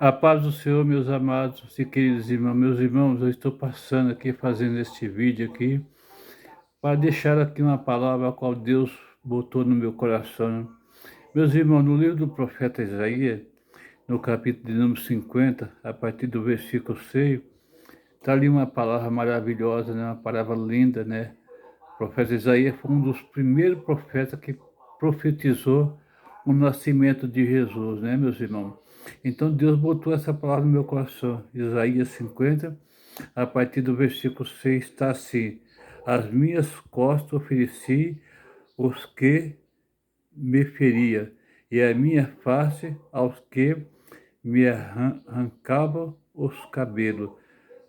A paz do Senhor, meus amados e queridos irmãos. Meus irmãos, eu estou passando aqui, fazendo este vídeo aqui, para deixar aqui uma palavra a qual Deus botou no meu coração. Meus irmãos, no livro do profeta Isaías, no capítulo de número 50, a partir do versículo 6, está ali uma palavra maravilhosa, né? Uma palavra linda, né? O profeta Isaías foi um dos primeiros profetas que profetizou o nascimento de Jesus, né, meus irmãos? Então Deus botou essa palavra no meu coração. Isaías 50, a partir do versículo 6, está assim: As minhas costas ofereci os que me feria, e a minha face aos que me arrancavam os cabelos.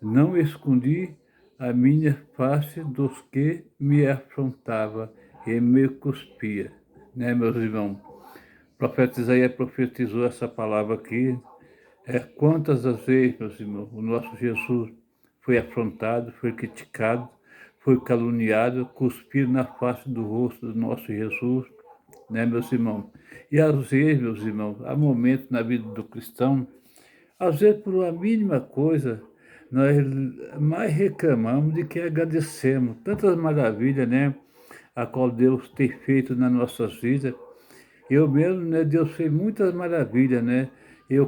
Não escondi a minha face dos que me afrontavam e me cuspia. Né, meus irmãos? O profeta Isaías profetizou essa palavra aqui. Quantas das vezes, meus irmãos, o nosso Jesus foi afrontado, foi criticado, foi caluniado, cuspido na face do rosto do nosso Jesus, né, meus irmãos? E às vezes, meus irmãos, há momentos na vida do cristão, às vezes por uma mínima coisa, nós mais reclamamos do que agradecemos. Tantas maravilhas, né, a qual Deus tem feito nas nossas vidas. Eu mesmo, né, Deus fez muitas maravilhas, né?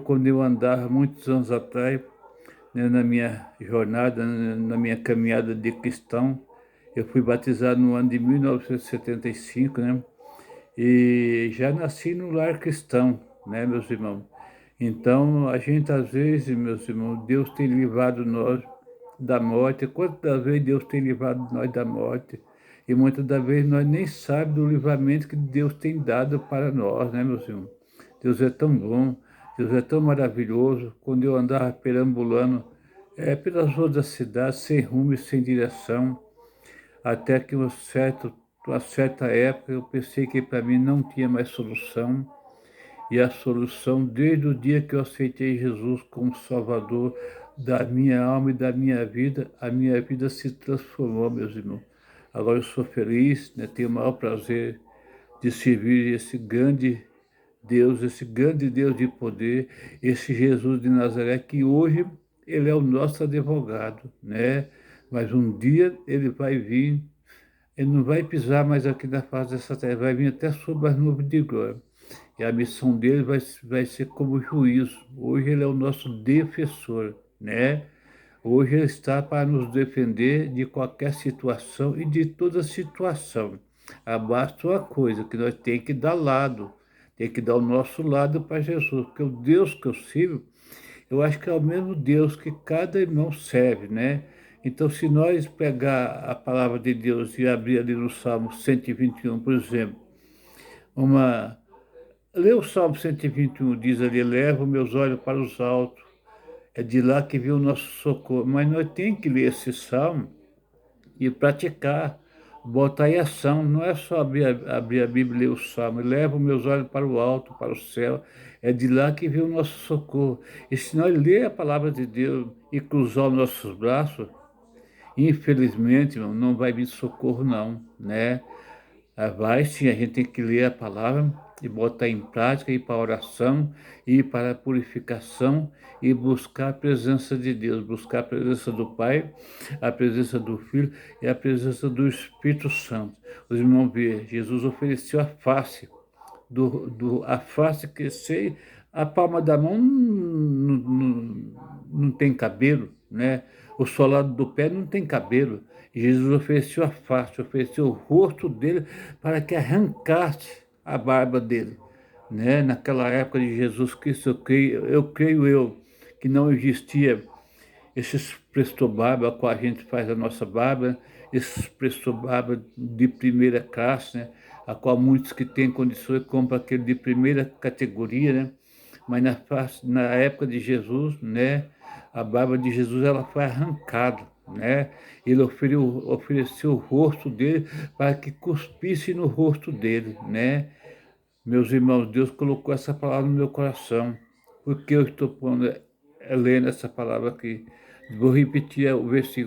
Quando eu andava muitos anos atrás, né, na minha jornada, na minha caminhada de cristão, eu fui batizado no ano de 1975, né? E já nasci no lar cristão, né, meus irmãos? Então, a gente, às vezes, meus irmãos, Deus tem livrado nós da morte. Quantas vezes Deus tem livrado nós da morte? E muitas das vezes nós nem sabemos do livramento que Deus tem dado para nós, né, meus irmãos? Deus é tão bom, Deus é tão maravilhoso. Quando eu andava perambulando pelas ruas da cidade, sem rumo e sem direção, até que uma certa época eu pensei que para mim não tinha mais solução. E a solução, desde o dia que eu aceitei Jesus como Salvador da minha alma e da minha vida, a minha vida se transformou, meus irmãos. Agora eu sou feliz, né? Tenho o maior prazer de servir esse grande Deus de poder, esse Jesus de Nazaré, que hoje ele é o nosso advogado, né? Mas um dia ele vai vir, ele não vai pisar mais aqui na face dessa terra, vai vir até sobre as nuvens de glória. E a missão dele vai ser como juízo. Hoje ele é o nosso defensor, né? Hoje ele está para nos defender de qualquer situação e de toda situação. Basta uma coisa, que nós temos que dar lado, tem que dar o nosso lado para Jesus, porque o Deus que eu sirvo, eu acho que é o mesmo Deus que cada irmão serve, né? Então, se nós pegar a palavra de Deus e abrir ali no Salmo 121, por exemplo, uma lê o Salmo 121, diz ali, eleva meus olhos para os altos, é de lá que vem o nosso socorro. Mas nós temos que ler esse Salmo e praticar, botar em ação, não é só abrir a Bíblia e ler o Salmo, eleva meus olhos para o alto, para o céu, é de lá que vem o nosso socorro. E se nós ler a palavra de Deus e cruzar os nossos braços, infelizmente, irmão, não vai vir socorro não, né? Vai sim, a gente tem que ler a palavra e botar em prática, ir para a oração, ir para a purificação e buscar a presença de Deus, buscar a presença do Pai, a presença do Filho e a presença do Espírito Santo. Os irmãos vê, Jesus ofereceu a face, a face que sei, a palma da mão não tem cabelo, né? O solado do pé não tem cabelo. Jesus ofereceu a face, ofereceu o rosto dele para que arrancasse a barba dele, né? Naquela época de Jesus Cristo, eu creio que não existia esses presto barba com a gente faz a nossa barba, esses presto barba de primeira classe, né? A qual muitos que têm condições compram aquele de primeira categoria, né? Mas na época de Jesus, né? A barba de Jesus ela foi arrancada, né? Ele ofereceu o rosto dele para que cuspisse no rosto dele, né? Meus irmãos, Deus colocou essa palavra no meu coração, porque eu estou lendo essa palavra aqui. Vou repetir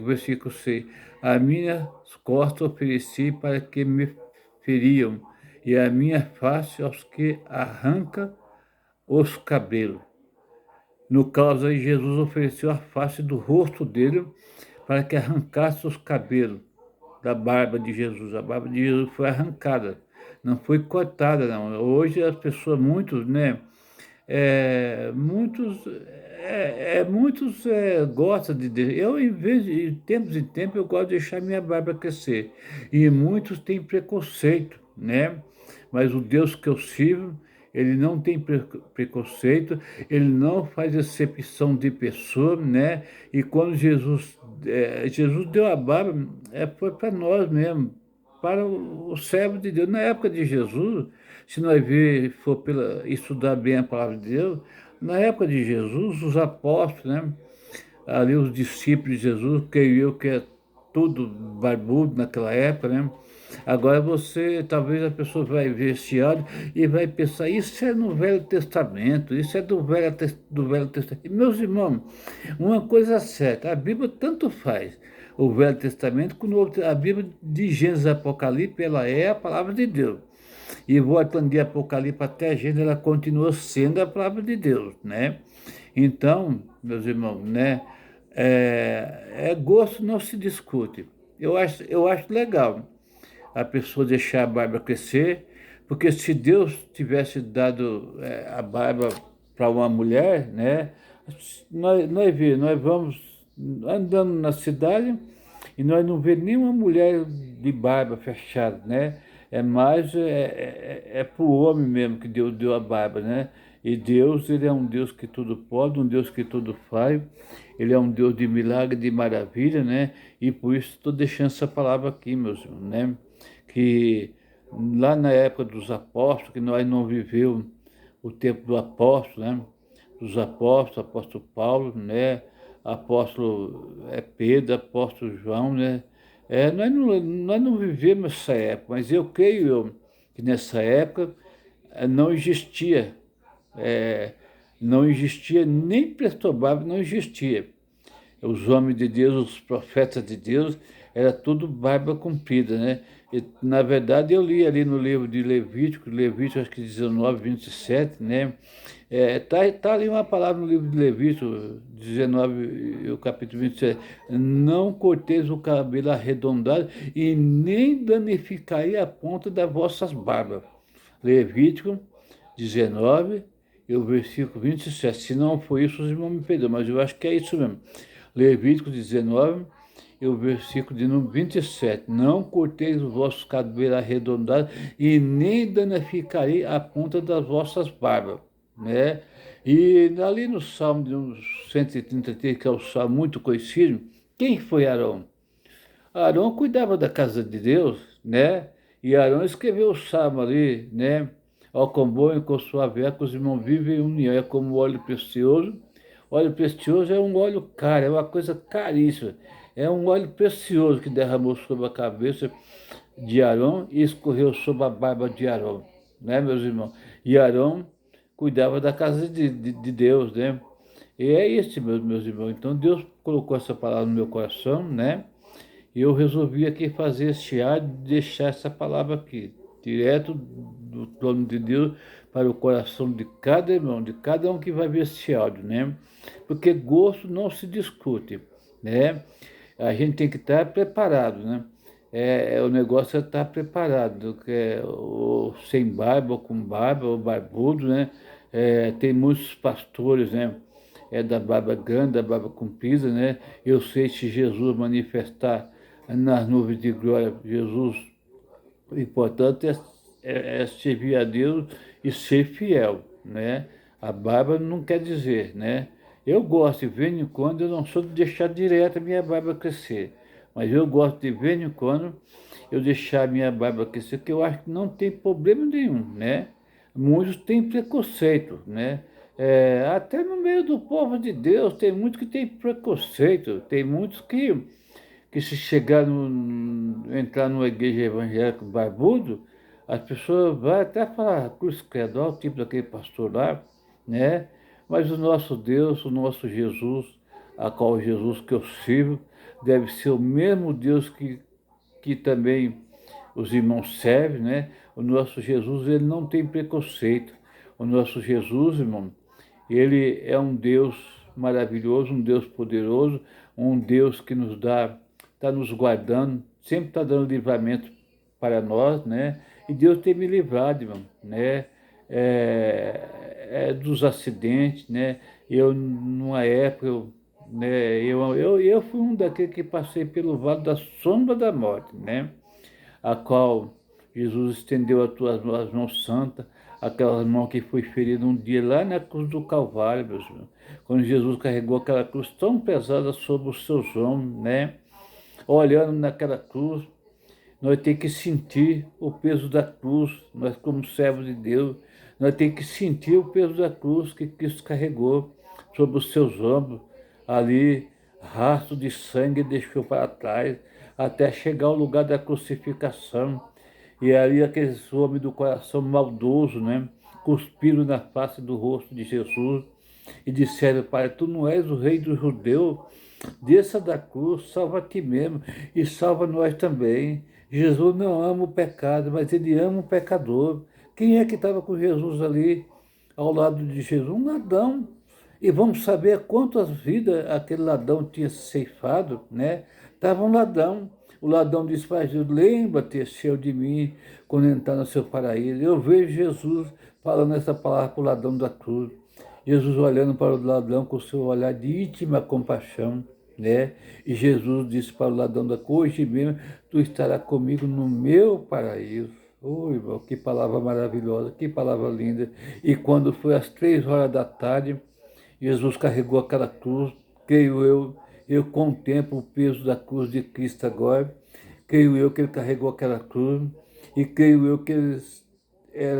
versículo 6. A minha costa ofereci para que me feriam, e a minha face aos que arranca os cabelos. No caso aí, Jesus ofereceu a face do rosto dele para que arrancasse os cabelos da barba de Jesus. A barba de Jesus foi arrancada, não foi cortada, não. Hoje as pessoas, muitos, né? Muitos gostam Eu, em vez de tempos em tempos, eu gosto de deixar minha barba crescer. E muitos têm preconceito, né? Mas o Deus que eu sirvo, ele não tem preconceito, ele não faz acepção de pessoa, né? E quando Jesus deu a barba, foi para nós mesmo, para o servo de Deus. Na época de Jesus, se nós for estudar bem a palavra de Deus, na época de Jesus, os apóstolos, né? Ali os discípulos de Jesus, creio eu que é tudo barbudo naquela época, né? Agora talvez a pessoa vai ver esse áudio e vai pensar, isso é no Velho Testamento, isso é do Velho Testamento. E, meus irmãos, uma coisa certa, a Bíblia tanto faz o Velho Testamento com o Novo. A Bíblia de Gênesis e Apocalipse, ela é a palavra de Deus. E voltando de Apocalipse até Gênesis, ela continua sendo a palavra de Deus, né? Então, meus irmãos, né? Gosto não se discute. Eu acho legal a pessoa deixar a barba crescer, porque se Deus tivesse dado a barba para uma mulher, né? Nós vamos andando na cidade e nós não vemos nenhuma mulher de barba fechada, né? É para o homem mesmo que Deus deu a barba, né? E Deus, ele é um Deus que tudo pode, um Deus que tudo faz. Ele é um Deus de milagre, de maravilha, né? E por isso estou deixando essa palavra aqui, meus irmãos, né? Que lá na época dos apóstolos, que nós não vivemos o tempo do apóstolo, né? Dos apóstolos, apóstolo Paulo, né? Apóstolo Pedro, apóstolo João, né? Nós não vivemos essa época, mas eu creio que nessa época não existia, é, não existia, nem Prestobável não existia. Os homens de Deus, os profetas de Deus, era tudo barba comprida, né? E, na verdade, eu li ali no livro de Levítico acho que 19, 27, né? Tá ali uma palavra no livro de Levítico 19, o capítulo 27. Não corteis o cabelo arredondado e nem danificai a ponta das vossas barbas. Levítico 19, e o versículo 27. Se não for isso, os irmãos me perdoam, mas eu acho que é isso mesmo. Levítico 19, e o versículo de número 27. Não corteis os vossos cabelos arredondados e nem danificarei a ponta das vossas barbas, né? E ali no Salmo de 133, que é o Salmo muito conhecido, quem foi Arão? Arão cuidava da casa de Deus, né? E Arão escreveu o Salmo ali, né? Ó, com bom e com suave é que os irmãos vivem em união, é como óleo precioso. Óleo precioso é um óleo caro, é uma coisa caríssima. É um óleo precioso que derramou sobre a cabeça de Arão e escorreu sobre a barba de Arão, né, meus irmãos? E Arão cuidava da casa de Deus, né? E é isso, meus irmãos. Então Deus colocou essa palavra no meu coração, né? E eu resolvi aqui fazer este áudio, deixar essa palavra aqui, direto do trono de Deus para o coração de cada irmão, de cada um que vai ver este áudio, né? Porque gosto não se discute, né? A gente tem que estar preparado, né? O negócio é estar preparado, que ou sem barba, ou com barba, ou barbudo, né? Tem muitos pastores, né? Da barba grande, da barba comprida, né? Eu sei se Jesus manifestar nas nuvens de glória, Jesus, o importante é servir a Deus e ser fiel, né? A barba não quer dizer, né? Eu gosto, de vez em quando, eu não sou de deixar direto a minha barba crescer, mas eu gosto de vez em quando eu deixar a minha barba crescer, porque eu acho que não tem problema nenhum, né? Muitos têm preconceito, né? Até no meio do povo de Deus tem muitos que têm preconceito, tem muitos que se entrar numa igreja evangélica barbudo, as pessoas vão até falar cruz credo, o tipo daquele pastor lá, né? Mas o nosso Deus, o nosso Jesus, a qual Jesus que eu sirvo, deve ser o mesmo Deus que também os irmãos servem, né? O nosso Jesus, ele não tem preconceito. O nosso Jesus, irmão, Ele é um Deus maravilhoso, um Deus poderoso, um Deus que nos dá, está nos guardando, sempre está dando livramento para nós, né? E Deus tem me livrado, irmão, né? Dos acidentes, né? Eu, numa época, eu fui um daqueles que passei pelo vale da sombra da morte, né? A qual Jesus estendeu as mãos santas, aquelas mãos que foi ferida um dia lá na cruz do Calvário, meus irmãos. Quando Jesus carregou aquela cruz tão pesada sobre os seus ombros, né? Olhando naquela cruz, nós temos que sentir o peso da cruz, nós como servos de Deus, nós temos que sentir o peso da cruz que Cristo carregou sobre os seus ombros, ali, rastro de sangue deixou para trás, até chegar ao lugar da crucificação. E ali aqueles homens do coração maldoso, né, cuspiram na face do rosto de Jesus e disseram: Pai, tu não és o rei dos judeus? Desça da cruz, salva a ti mesmo e salva nós também. Jesus não ama o pecado, mas ele ama o pecador. Quem é que estava com Jesus ali, ao lado de Jesus? Um ladrão. E vamos saber quantas vidas aquele ladrão tinha ceifado, né? Estava um ladrão. O ladrão disse para Jesus: lembra-te, Senhor, de mim, quando entrar no seu paraíso. Eu vejo Jesus falando essa palavra para o ladrão da cruz. Jesus olhando para o ladrão com o seu olhar de íntima compaixão, né? E Jesus disse para o ladrão da cruz: hoje mesmo tu estarás comigo no meu paraíso. Oh, irmão, que palavra maravilhosa, que palavra linda. E quando foi às 3 horas da tarde, Jesus carregou aquela cruz, creio eu contemplo o peso da cruz de Cristo agora, creio eu que ele carregou aquela cruz, e creio eu que ele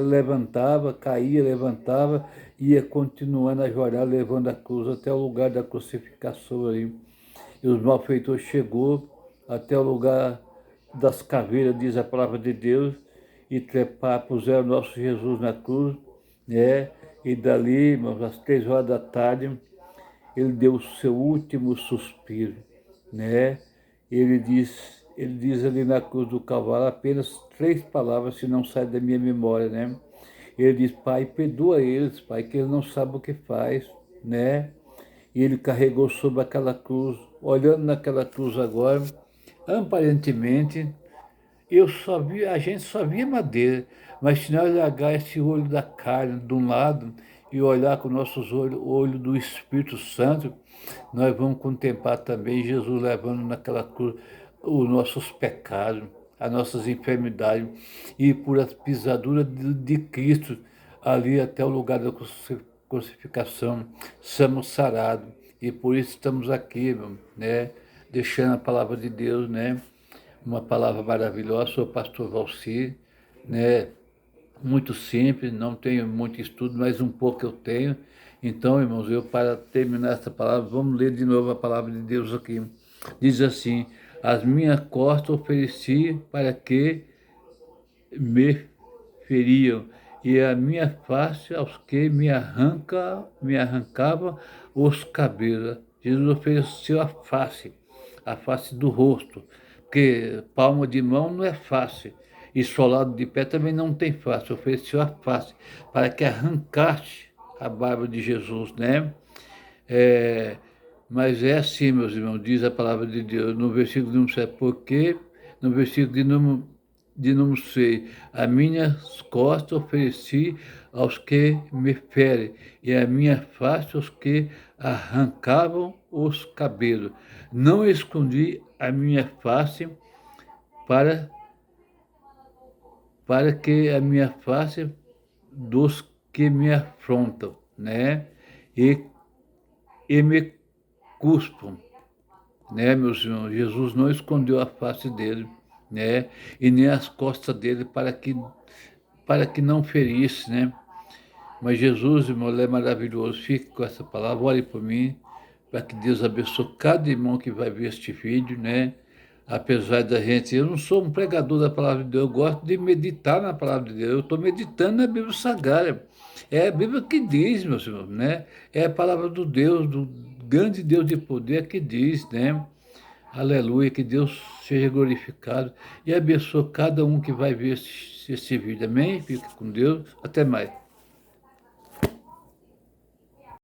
levantava, caía, levantava, ia continuando a chorar, levando a cruz até o lugar da crucificação aí. E os malfeitores chegou até o lugar das caveiras, diz a palavra de Deus, e trepar, puseram o nosso Jesus na cruz, né? E dali, irmãos, às 3 horas da tarde, ele deu o seu último suspiro, né? Ele diz ali na cruz do Calvário apenas 3 palavras, se não sai da minha memória, né? Ele diz: Pai, perdoa eles, Pai, que eles não sabem o que faz, né? E ele carregou sobre aquela cruz, olhando naquela cruz agora, aparentemente, a gente só via madeira, mas se nós olhar esse olho da carne de um lado e olhar com nossos olhos, o olho do Espírito Santo, nós vamos contemplar também Jesus levando naquela cruz os nossos pecados, as nossas enfermidades, e por as pisaduras de Cristo, ali até o lugar da crucificação, somos sarados. E por isso estamos aqui, né? Deixando a palavra de Deus, né? Uma palavra maravilhosa. Sou o pastor Valci, né? Muito simples, não tenho muito estudo, mas um pouco eu tenho. Então, irmãos, eu para terminar essa palavra, vamos ler de novo a palavra de Deus aqui. Diz assim: as minhas costas ofereci para que me feriam, e a minha face aos que me arrancava os cabelos. Jesus ofereceu a face do rosto, porque palma de mão não é face, e solado de pé também não tem face. Ofereceu a face para que arrancasse a barba de Jesus, né? É, mas é assim, meus irmãos, diz a palavra de Deus, no versículo de número 7, porque, no versículo de número 6, a minhas costas ofereci aos que me ferem, e a minha face aos que arrancavam os cabelos. Não escondi a minha face para, para que a minha face dos que me afrontam, né? E me cuspam, né, meus irmãos? Jesus não escondeu a face dele, né? E nem as costas dele para que não ferisse, né? Mas Jesus, irmão, ele é maravilhoso. Fique com essa palavra, ore por mim, para que Deus abençoe cada irmão que vai ver este vídeo, né? Apesar da gente, eu não sou um pregador da palavra de Deus, eu gosto de meditar na palavra de Deus. Eu estou meditando na Bíblia Sagrada. É a Bíblia que diz, meus irmãos, né? É a palavra do Deus, do grande Deus de poder que diz, né? Aleluia, que Deus seja glorificado e abençoe cada um que vai ver esse vídeo. Amém? Fique com Deus. Até mais.